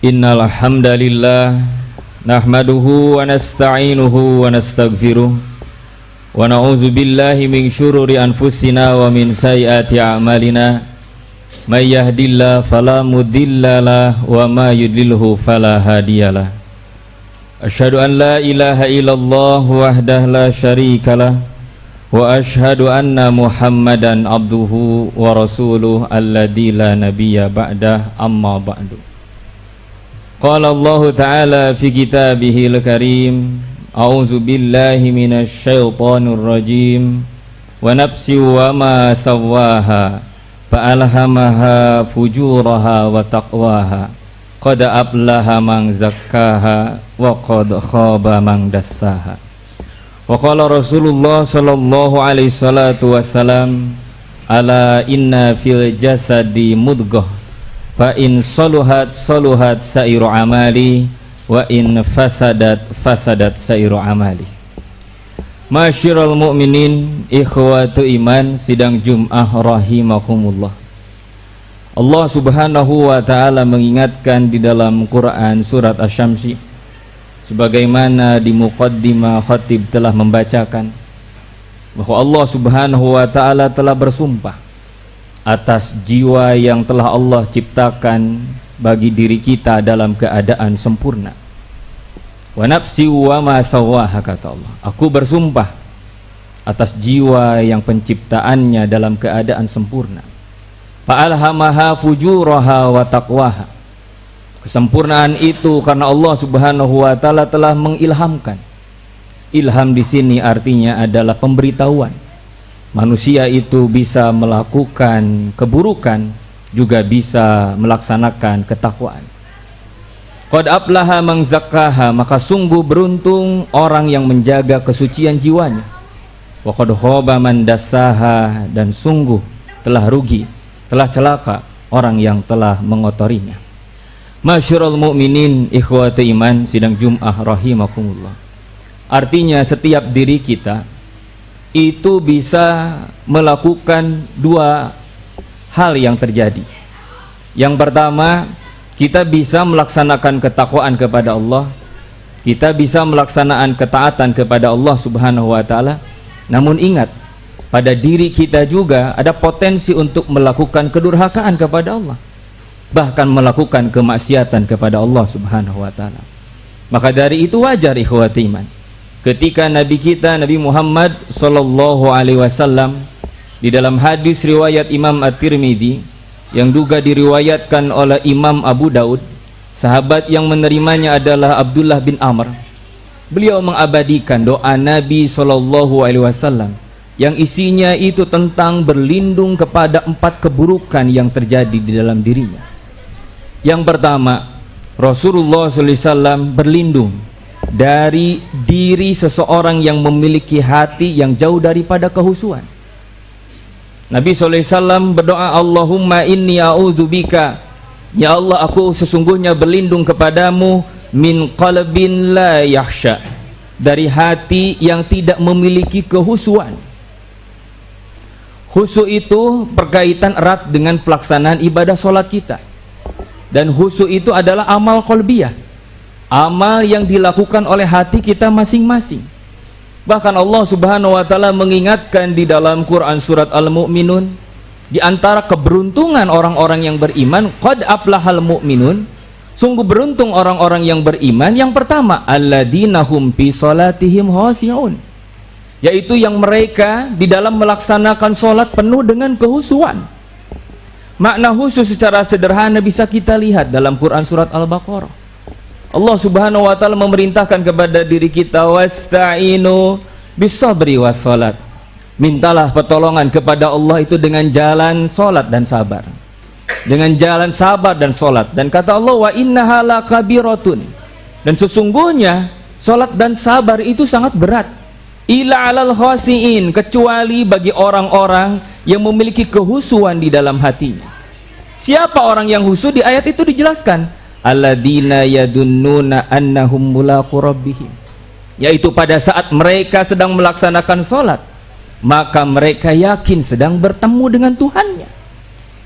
Innal hamdalillah nahmaduhu wa nasta'inuhu wa nastaghfiruh wa na'udzu billahi min syururi anfusina wa min sayyiati a'malina may yahdihillahu fala mudhillalah wa may yudlilhu fala hadiyalah. Asyhadu an la ilaha illallah wahdahu la syarikalah wa asyhadu anna Muhammadan abduhu wa rasuluh alladzi la nabiyya ba'dah, amma ba'du. Qala Allah Ta'ala fi kitabihil karim, a'udzu billahi minasy syaithanir rajim, wa nafsi wa ma sawwaha fa alhamaha fujuraha wa taqwaha qad aflaha man zakkaha wa qad khaba man dassaha. Wa qala Rasulullah sallallahu alaihi salatu wassalam, ala inna fil jasadi mudghah fa in saluhat saluhat sairu amali wa in fasadat sairu amali. Masyiral mu'minin, ikhwatu iman, sidang Jum'ah rahimakumullah. Allah subhanahu wa ta'ala mengingatkan di dalam Quran surat Asy-Syamsi, sebagaimana di muqaddimah khatib telah membacakan, bahwa Allah subhanahu wa ta'ala telah bersumpah atas jiwa yang telah Allah ciptakan bagi diri kita dalam keadaan sempurna. Wa nafsi wa ma sawwaha, kata Allah, aku bersumpah atas jiwa yang penciptaannya dalam keadaan sempurna. Fa alhamaha fujuraha wa taqwaha. Kesempurnaan itu karena Allah subhanahu wa ta'ala telah mengilhamkan. Ilham di sini artinya adalah pemberitahuan. Manusia itu bisa melakukan keburukan, juga bisa melaksanakan ketakwaan. Qad aflaha man zakkaha, maka sungguh beruntung orang yang menjaga kesucian jiwanya. Wa qad khaba man dassaha, dan sungguh telah rugi, telah celaka orang yang telah mengotorinya. Masyiral mu'minin, ikhwati iman, sidang Jum'ah rahimakumullah. Artinya setiap diri kita itu bisa melakukan dua hal yang terjadi. Yang pertama, kita bisa melaksanakan ketakwaan kepada Allah, kita bisa melaksanakan ketaatan kepada Allah subhanahu wa ta'ala. Namun ingat, pada diri kita juga ada potensi untuk melakukan kedurhakaan kepada Allah, bahkan melakukan kemaksiatan kepada Allah subhanahu wa ta'ala. Maka dari itu wajar, ikhwati iman, ketika Nabi kita Nabi Muhammad sallallahu alaihi wasallam di dalam hadis riwayat Imam At-Tirmidzi yang juga diriwayatkan oleh Imam Abu Daud, sahabat yang menerimanya adalah Abdullah bin Amr. Beliau mengabadikan doa Nabi sallallahu alaihi wasallam yang isinya itu tentang berlindung kepada 4 keburukan yang terjadi di dalam dirinya. Yang pertama, Rasulullah sallallahu alaihi wasallam berlindung dari diri seseorang yang memiliki hati yang jauh daripada kehusuan. Nabi SAW berdoa, Allahumma inni a'udzubika, ya Allah, aku sesungguhnya berlindung kepadamu, min qalbin la yakhsha, dari hati yang tidak memiliki kehusuan. Khusyuk itu berkaitan erat dengan pelaksanaan ibadah sholat kita, dan khusyuk itu adalah amal qalbiyah, amal yang dilakukan oleh hati kita masing-masing. Bahkan Allah subhanahu wa ta'ala mengingatkan di dalam Quran surat Al-Mu'minun, di antara keberuntungan orang-orang yang beriman, qad aflahal mu'minun, sungguh beruntung orang-orang yang beriman. Yang pertama, alladzina hum fi salatihim khashi'un, yaitu yang mereka di dalam melaksanakan sholat penuh dengan kehusuan. Makna khusyuk secara sederhana bisa kita lihat dalam Quran surat Al-Baqarah. Allah subhanahu wa ta'ala memerintahkan kepada diri kita, wasta'inu bisabri wassalat, mintalah pertolongan kepada Allah itu dengan jalan salat dan sabar, dengan jalan sabar dan salat. Dan kata Allah, wa innaha lakabiratun, dan sesungguhnya salat dan sabar itu sangat berat, ila alal khasiin, kecuali bagi orang-orang yang memiliki kehusuan di dalam hatinya. Siapa orang yang khusyuk? Di ayat itu dijelaskan, alladzina yadunnuna annahum mulaqu rabbihim, yaitu pada saat mereka sedang melaksanakan sholat, maka mereka yakin sedang bertemu dengan Tuhannya.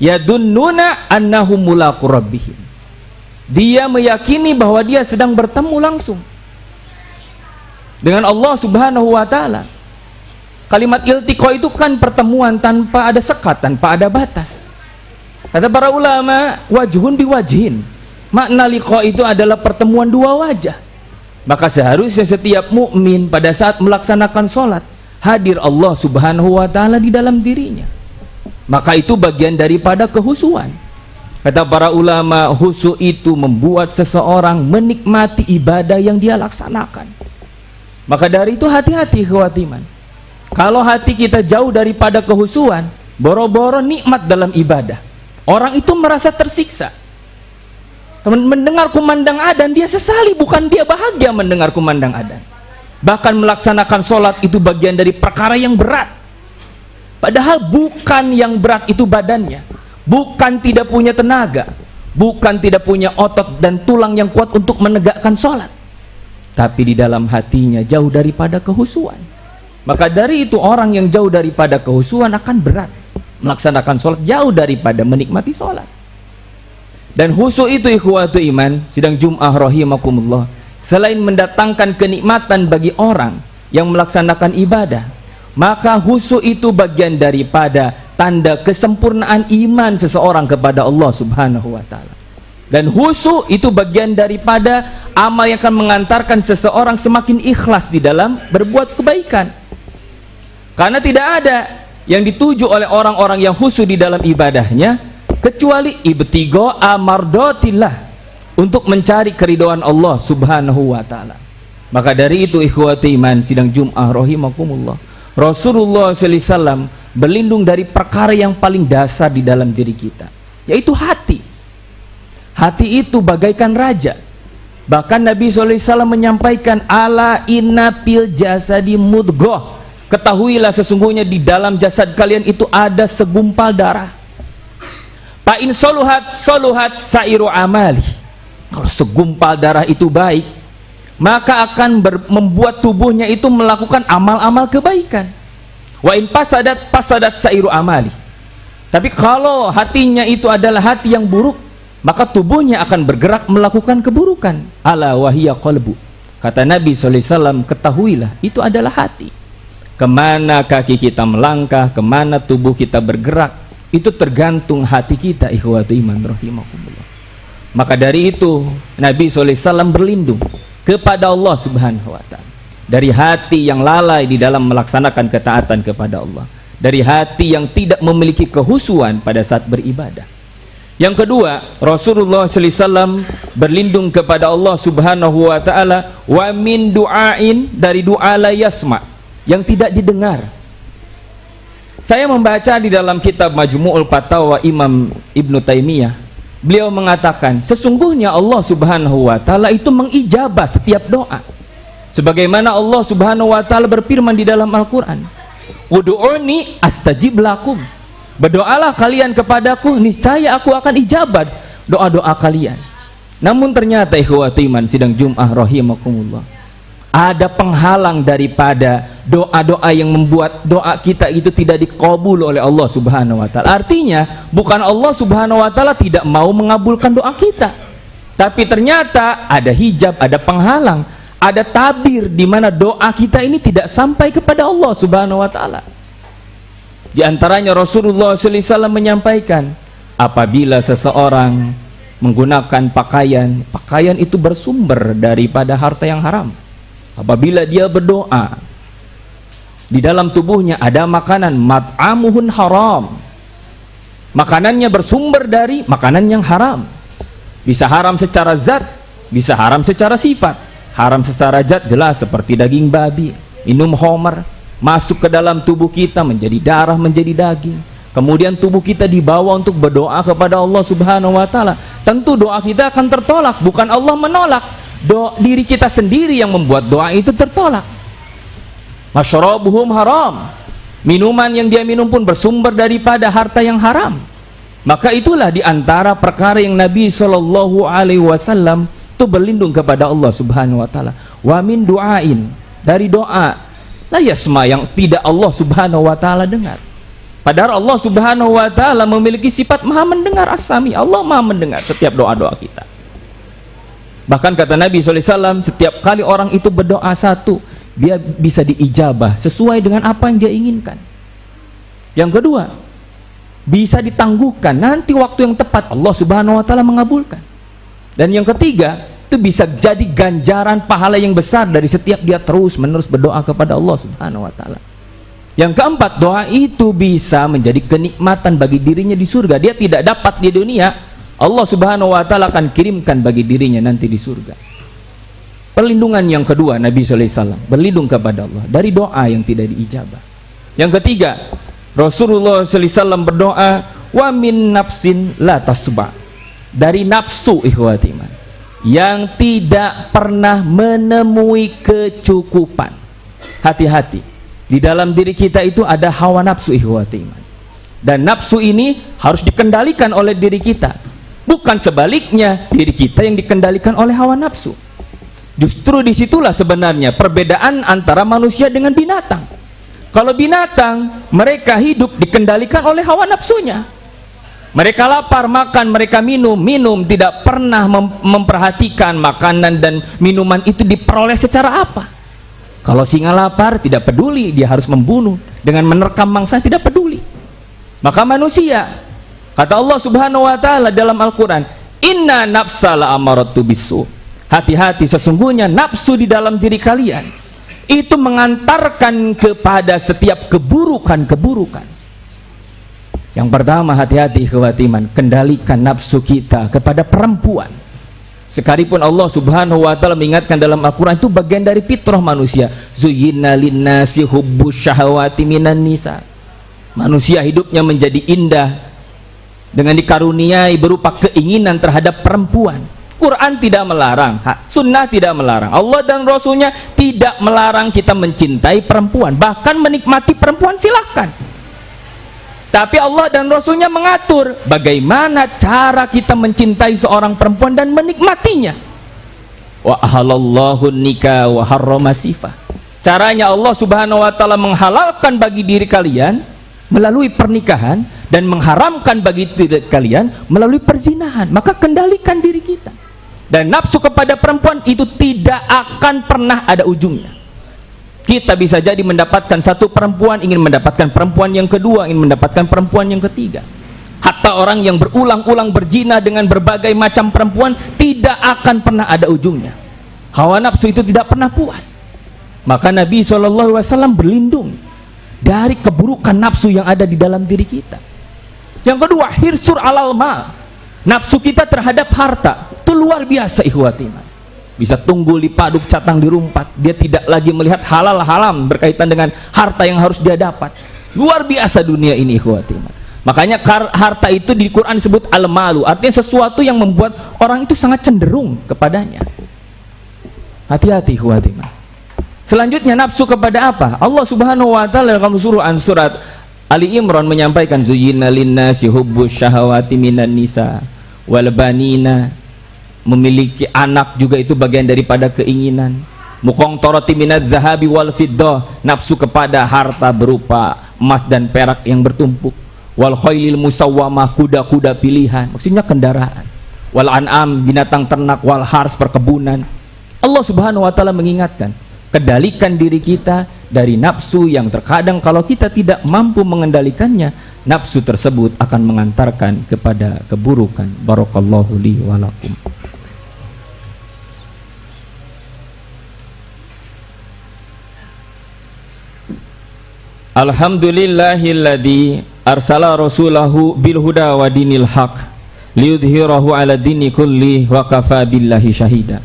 Yadunnuna annahum mulaqu rabbihim, Dia meyakini bahwa dia sedang bertemu langsung dengan Allah Subhanahu wa taala. Kalimat iltiqa itu kan pertemuan tanpa ada sekat, tanpa ada batas. Kata para ulama, wajhun biwajhin. Makna liqa itu adalah pertemuan dua wajah. Maka seharusnya setiap mukmin pada saat melaksanakan sholat hadir Allah Subhanahu wa taala di dalam dirinya. Maka itu bagian daripada kehusuan. Kata para ulama, khusyuk itu membuat seseorang menikmati ibadah yang dia laksanakan. Maka dari itu hati-hati ikhwatiman. Kalau hati kita jauh daripada kehusuan, boro-boro nikmat dalam ibadah, orang itu merasa tersiksa. Mendengar kumandang adzan dia sesali, bukan dia bahagia mendengar kumandang adzan. Bahkan melaksanakan sholat itu bagian dari perkara yang berat. Padahal bukan yang berat itu badannya, bukan tidak punya tenaga, bukan tidak punya otot dan tulang yang kuat untuk menegakkan sholat, tapi di dalam hatinya jauh daripada kehusuan. Maka dari itu orang yang jauh daripada kehusuan akan berat melaksanakan sholat, jauh daripada menikmati sholat. Dan khusyuk itu ikhwatu iman, sidang Jum'ah rahimakumullah, selain mendatangkan kenikmatan bagi orang yang melaksanakan ibadah, maka khusyuk itu bagian daripada tanda kesempurnaan iman seseorang kepada Allah Subhanahu wa taala. Dan khusyuk itu bagian daripada amal yang akan mengantarkan seseorang semakin ikhlas di dalam berbuat kebaikan. Karena tidak ada yang dituju oleh orang-orang yang khusyuk di dalam ibadahnya kecuali ibtigha amardatillah, untuk mencari keridhaan Allah Subhanahu wa taala. Maka dari itu ikhwati iman sidang Jum'ah rahimakumullah, Rasulullah sallallahu alaihi wasallam berlindung dari perkara yang paling dasar di dalam diri kita, yaitu hati. Hati itu bagaikan raja. Bahkan Nabi sallallahu alaihi wasallam menyampaikan, ala inna fil jasadi mudghah, ketahuilah sesungguhnya di dalam jasad kalian itu ada segumpal darah. Fa in soluhat soluhat sairu amali. Kalau segumpal darah itu baik, maka akan membuat tubuhnya itu melakukan amal-amal kebaikan. Wa in pasadat pasadat sairu amali. Tapi kalau hatinya itu adalah hati yang buruk, maka tubuhnya akan bergerak melakukan keburukan. Ala wahiya qalbu. Kata Nabi sallallahu alaihi wasallam, ketahuilah itu adalah hati. Kemana kaki kita melangkah, kemana tubuh kita bergerak, itu tergantung hati kita ikhwatu iman rahimakumullah. Maka dari itu Nabi SAW berlindung kepada Allah Subhanahu wa ta'ala dari hati yang lalai di dalam melaksanakan ketaatan kepada Allah, dari hati yang tidak memiliki kehusuan pada saat beribadah. Yang kedua, Rasulullah SAW berlindung kepada Allah Subhanahu wa ta'ala wa min du'ain, dari doa la yasma, yang tidak didengar. Saya membaca di dalam kitab Majmu'ul Fatawa Imam Ibnu Taimiyah, beliau mengatakan sesungguhnya Allah Subhanahu wa ta'ala itu mengijabah setiap doa, sebagaimana Allah Subhanahu wa ta'ala berfirman di dalam Al-Quran, ud'uni astajib lakum, berdoalah kalian kepadaku, niscaya aku akan ijabat doa-doa kalian. Namun ternyata ikhwati iman sidang Jum'ah rahimakumullah, ada penghalang daripada doa-doa yang membuat doa kita itu tidak dikabul oleh Allah Subhanahu wa ta'ala. Artinya bukan Allah Subhanahu wa ta'ala tidak mau mengabulkan doa kita, tapi ternyata ada hijab, ada penghalang, ada tabir di mana doa kita ini tidak sampai kepada Allah Subhanahu wa ta'ala. Di antaranya Rasulullah sallallahu alaihi wasallam menyampaikan, apabila seseorang menggunakan pakaian itu bersumber daripada harta yang haram, apabila dia berdoa di dalam tubuhnya ada makanan, mat'amuhun haram, makanannya bersumber dari makanan yang haram, bisa haram secara zat, bisa haram secara sifat. Haram secara zat jelas seperti daging babi, minum khamar, masuk ke dalam tubuh kita menjadi darah, menjadi daging, kemudian tubuh kita dibawa untuk berdoa kepada Allah Subhanahu wa ta'ala. Tentu doa kita akan tertolak, bukan Allah menolak, diri kita sendiri yang membuat doa itu tertolak. Masyarabuhum haram, minuman yang dia minum pun bersumber daripada harta yang haram. Maka itulah diantara perkara yang Nabi SAW itu berlindung kepada Allah Subhanahu wa ta'ala. Wa min du'ain, dari doa la yasma, yang tidak Allah Subhanahu wa ta'ala dengar. Padahal Allah Subhanahu wa ta'ala memiliki sifat maha mendengar, as-sami. Allah maha mendengar setiap doa-doa kita. Bahkan kata Nabi SAW, setiap kali orang itu berdoa satu, dia bisa diijabah sesuai dengan apa yang dia inginkan. Yang kedua, bisa ditangguhkan, nanti waktu yang tepat Allah Subhanahu wa Ta'ala mengabulkan. Dan yang ketiga, itu bisa jadi ganjaran pahala yang besar dari setiap dia terus menerus berdoa kepada Allah Subhanahu wa Ta'ala. Yang keempat, doa itu bisa menjadi kenikmatan bagi dirinya di surga. Dia tidak dapat di dunia, Allah Subhanahu wa Ta'ala akan kirimkan bagi dirinya nanti di surga. Perlindungan yang kedua, Nabi SAW berlindung kepada Allah dari doa yang tidak diijabah. Yang ketiga, Rasulullah SAW berdoa, wa min nafsin la tasba, dari nafsu ikhwati iman yang tidak pernah menemui kecukupan. Hati-hati, di dalam diri kita itu ada hawa nafsu ikhwati iman, dan nafsu ini harus dikendalikan oleh diri kita, bukan sebaliknya diri kita yang dikendalikan oleh hawa nafsu. Justru disitulah sebenarnya perbedaan antara manusia dengan binatang. Kalau binatang, mereka hidup dikendalikan oleh hawa nafsunya. Mereka lapar, makan, mereka minum, tidak pernah memperhatikan makanan dan minuman itu diperoleh secara apa. Kalau singa lapar, tidak peduli, dia harus membunuh dengan menerkam mangsa, tidak peduli. Maka manusia, kata Allah Subhanahu wa Ta'ala dalam Al-Quran, inna nafsa la amaratu bisu, hati-hati, sesungguhnya nafsu di dalam diri kalian itu mengantarkan kepada setiap keburukan-keburukan. Yang pertama, hati-hati ikhwati iman, kendalikan nafsu kita kepada perempuan. Sekalipun Allah Subhanahu wa Ta'ala mengingatkan dalam Al-Quran, itu bagian dari fitrah manusia. Zuyyina linnasi hubbus syahawati minan nisa. Manusia hidupnya menjadi indah dengan dikaruniai berupa keinginan terhadap perempuan. Quran tidak melarang, sunnah tidak melarang, Allah dan Rasulnya tidak melarang kita mencintai perempuan, bahkan menikmati perempuan silahkan. Tapi Allah dan Rasulnya mengatur bagaimana cara kita mencintai seorang perempuan dan menikmatinya. Wa ahalallahu nikah wa harrama sifah. Caranya Allah Subhanahu wa Ta'ala menghalalkan bagi diri kalian melalui pernikahan dan mengharamkan bagi diri kalian melalui perzinahan. Maka kendalikan diri kita. Dan nafsu kepada perempuan itu tidak akan pernah ada ujungnya. Kita bisa jadi mendapatkan satu perempuan, ingin mendapatkan perempuan yang kedua, ingin mendapatkan perempuan yang ketiga. Hatta orang yang berulang-ulang berzina dengan berbagai macam perempuan tidak akan pernah ada ujungnya. Hawa nafsu itu tidak pernah puas. Maka Nabi SAW berlindung dari keburukan nafsu yang ada di dalam diri kita. Yang kedua, hirsur alal mal, nafsu kita terhadap harta itu luar biasa ikhwati iman. Bisa tunggul di paduk, catang di rumpat, dia tidak lagi melihat halal haram berkaitan dengan harta yang harus dia dapat. Luar biasa dunia ini ikhwati iman. Makanya harta itu di Quran disebut al-malu, artinya sesuatu yang membuat orang itu sangat cenderung kepadanya. Hati-hati ikhwati iman. Selanjutnya nafsu kepada apa? Allah Subhanahu wa Ta'ala dalam surat Ali Imran menyampaikan, zuyyina linnasi hubbus syahawati minan nisa wal banina. Memiliki anak juga itu bagian daripada keinginan. Muqantarati minadz zahabi wal fiddah, nafsu kepada harta berupa emas dan perak yang bertumpuk. Wal khailil musawwamah, kuda-kuda pilihan, maksudnya kendaraan. Wal an'am, binatang ternak. Wal hars, perkebunan. Allah Subhanahu wa Ta'ala mengingatkan, kendalikan diri kita dari nafsu yang terkadang kalau kita tidak mampu mengendalikannya, nafsu tersebut akan mengantarkan kepada keburukan. Barakallahu li wa lakum. Alhamdulillahilladzi arsala rasulahu bil huda wa dinil haq liyudhhirahu ala dini kulli wa kafa billahi syahida.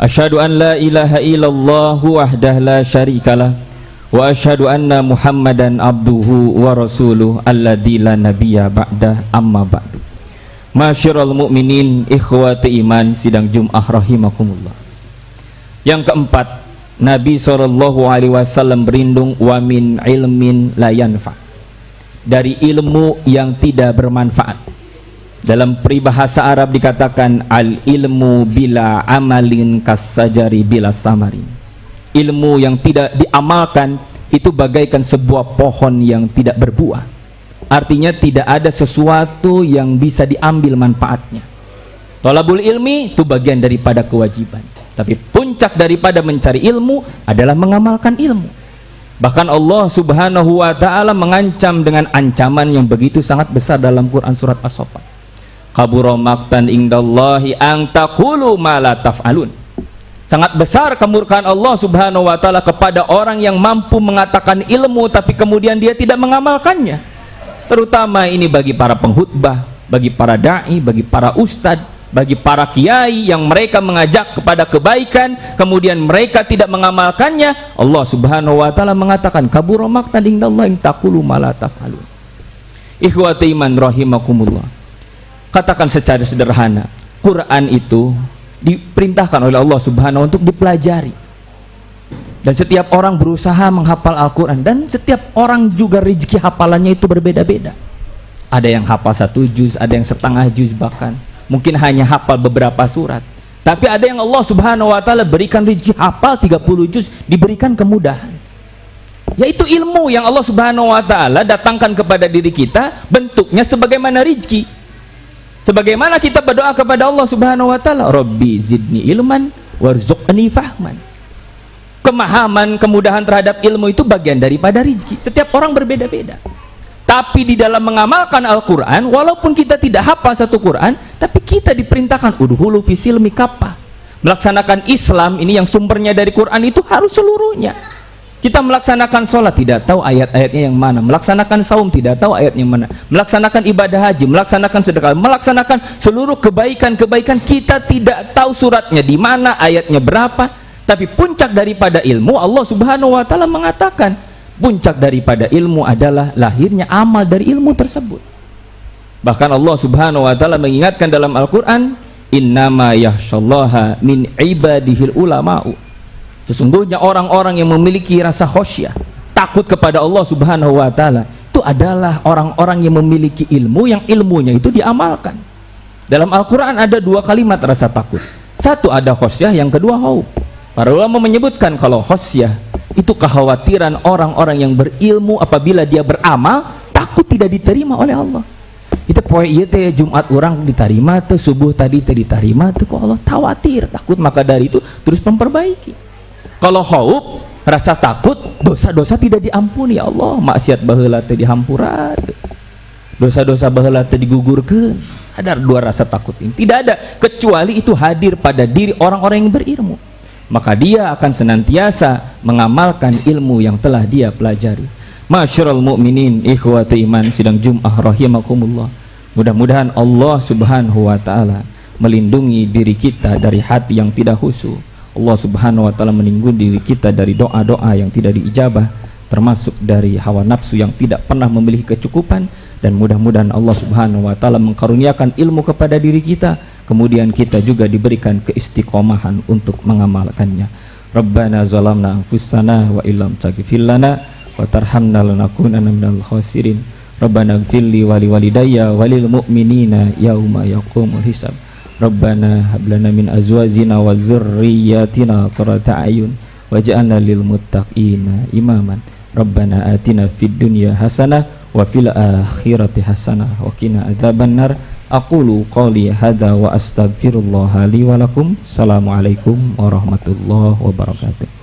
Asyhadu an la ilaha illallah wahdah la syarikalah wa asyhadu anna Muhammadan abduhu wa rasuluh alladzi la nabiyya ba'dah, amma ba'du. Masyiral mu'minin ikhwati iman sidang Jum'ah rahimakumullah. Yang keempat, Nabi SAW berlindung wa min ilmin la yanfa, dari ilmu yang tidak bermanfaat. Dalam peribahasa Arab dikatakan al ilmu bila amalin kasajari bila samarin. Ilmu yang tidak diamalkan itu bagaikan sebuah pohon yang tidak berbuah. Artinya tidak ada sesuatu yang bisa diambil manfaatnya. Thalabul ilmi itu bagian daripada kewajiban, tapi puncak daripada mencari ilmu adalah mengamalkan ilmu. Bahkan Allah Subhanahu wa ta'ala mengancam dengan ancaman yang begitu sangat besar dalam Quran surat As-Saffat. Kabura maqtan indallahi an taqulu ma la taf'alun. Sangat besar kemurkaan Allah Subhanahu wa ta'ala kepada orang yang mampu mengatakan ilmu tapi kemudian dia tidak mengamalkannya. Terutama ini bagi para penghutbah, bagi para dai, bagi para ustadz, bagi para kiai yang mereka mengajak kepada kebaikan kemudian mereka tidak mengamalkannya. Allah Subhanahu wa ta'ala mengatakan kabura maqtan indallahi taqulu ma la taf'alun. Ikhwati iman rahimakumullah, katakan secara sederhana, Quran itu diperintahkan oleh Allah Subhanahu untuk dipelajari, dan setiap orang berusaha menghafal Al-Quran, dan setiap orang juga rezeki hafalannya itu berbeda-beda. Ada yang hafal 1 juz, ada yang setengah juz, bahkan mungkin hanya hafal beberapa surat. Tapi ada yang Allah Subhanahu wa ta'ala berikan rezeki hafal 30 juz, diberikan kemudahan, yaitu ilmu yang Allah Subhanahu wa ta'ala datangkan kepada diri kita bentuknya sebagaimana rezeki. Sebagaimana kita berdoa kepada Allah Subhanahu wa ta'ala, Rabbi zidni ilman warzuqni fahman. Pemahaman, kemudahan terhadap ilmu itu bagian daripada rezeki. Setiap orang berbeda-beda. Tapi di dalam mengamalkan Al-Quran, walaupun kita tidak hafal satu Quran, tapi kita diperintahkan udhulu fisilmi kappa. Melaksanakan Islam ini yang sumbernya dari Quran itu harus seluruhnya. Kita melaksanakan sholat tidak tahu ayat-ayatnya yang mana, melaksanakan saum tidak tahu ayatnya yang mana, melaksanakan ibadah haji, melaksanakan sedekah, melaksanakan seluruh kebaikan-kebaikan kita tidak tahu suratnya di mana, ayatnya berapa. Tapi puncak daripada ilmu, Allah Subhanahu wa ta'ala mengatakan puncak daripada ilmu adalah lahirnya amal dari ilmu tersebut. Bahkan Allah Subhanahu wa ta'ala mengingatkan dalam Al-Quran, innama yakhshallaha min ibadihil ulama'u. Sesungguhnya orang-orang yang memiliki rasa khosyah, takut kepada Allah Subhanahu wa ta'ala, itu adalah orang-orang yang memiliki ilmu, yang ilmunya itu diamalkan. Dalam Al-Quran ada 2 kalimat rasa takut. Satu ada khosyah, yang kedua khauf. Para ulama menyebutkan kalau khosyah itu kekhawatiran orang-orang yang berilmu apabila dia beramal takut tidak diterima oleh Allah. Itu poe ieu teh Jumat orang diterima teh, subuh tadi teh diterima teh, kok Allah khawatir, takut, maka dari itu terus memperbaiki. Kalau khauf, rasa takut dosa-dosa tidak diampuni ya Allah, maksiat baheula teh dihampura, dosa-dosa baheula teh digugurkeun. Ada 2 rasa takut ini. Tidak ada kecuali itu hadir pada diri orang-orang yang berilmu. Maka dia akan senantiasa mengamalkan ilmu yang telah dia pelajari. Masyarul mu'minin, ikhwati iman, sidang Jum'ah rahimakumullah. Mudah-mudahan Allah Subhanahu wa ta'ala melindungi diri kita dari hati yang tidak khusyuk. Allah Subhanahu wa ta'ala melindungi diri kita dari doa-doa yang tidak diijabah, termasuk dari hawa nafsu yang tidak pernah memiliki kecukupan. Dan mudah-mudahan Allah Subhanahu wa ta'ala mengkaruniakan ilmu kepada diri kita, kemudian kita juga diberikan keistiqomahan untuk mengamalkannya. Rabbana zalamna anfusana wa illam taghfir lana wa tarhamna lanakunanna minal khasirin. Rabbana ighfirli wa liwalidayya wa lil mu'minina yauma yaqumul hisab. Rabbana hab lana min azwajina wa dzurriyyatina qurrata a'yun waj'alna lil muttaqina imaman. Rabbana atina fid dunya hasanah wa fil akhirati hasanah wa qina adzabannar. Aqulu qawli hadza wa astaghfirullah li wa lakum. Assalamualaikum warahmatullahi wabarakatuh.